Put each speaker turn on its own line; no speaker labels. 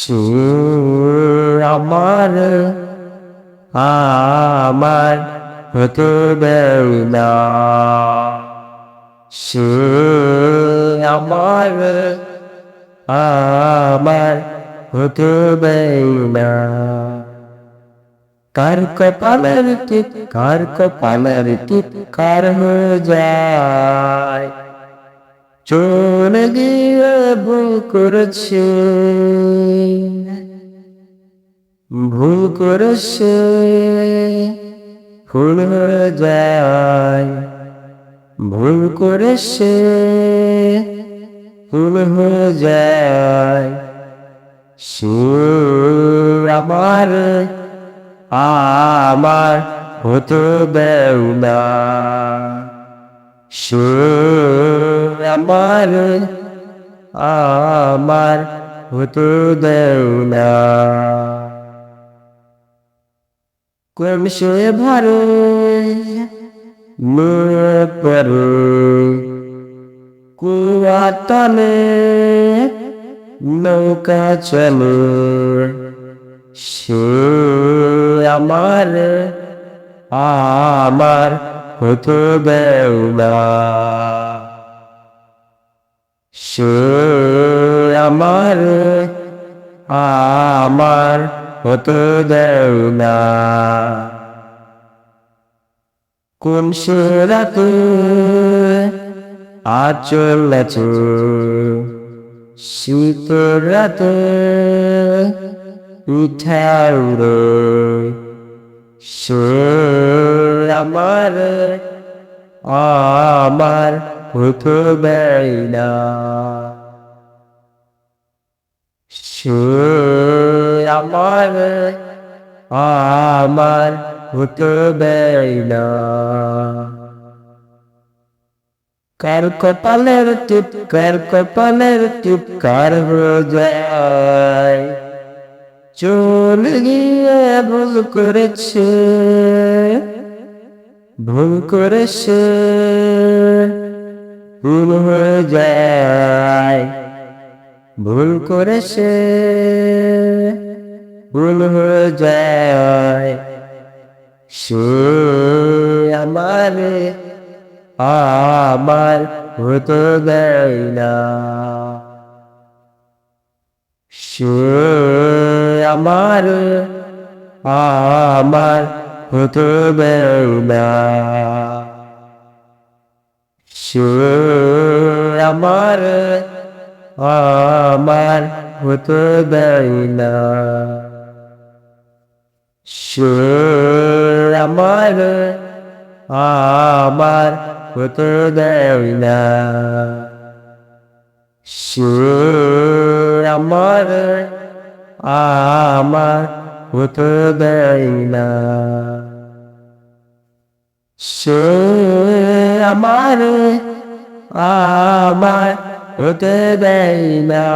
সুর আমার হতে দেয় না, সুর আমার হতে দেয় না। কার কপালের টিপ, কার কপালের টিপ কার হয়ে যায়, চলে গিয়ে ভুল করেছে, ভুল করেছে, ভুল হয়ে যায়, ভুল করেছে, ভুল হয়ে যায়। সুর আমার হতে দেও না, সুর আমার হতে দেও না। কোন সে ভারো করো কুয়াতলে নৌকা চলো, সুর আমার হতে দেও না, সুর আমার হতে দেও না। কোন সুরাতে আচল নাচো, শীতের রাতে উঠে উড়ো, সুর আমার হতে দেয় না, সুর আমার হতে দেয় না। কার কপালের টিপ, কার কপালের টিপ কার হয়ে যায়, চলে গিয়ে ভুল করেছে, ভুল করেছে, ভুল হয়ে যায়, ভুল করেছে, ভুল হয়ে যায়। সুর আমার হতে দেয় না, সুর আমার হতে দেয় না, সুর আমার হতে দেয় না, সুর আমার হতে দেয় না, সুর আমার হতে দেয় না, সুর আমার হতে দেয় না।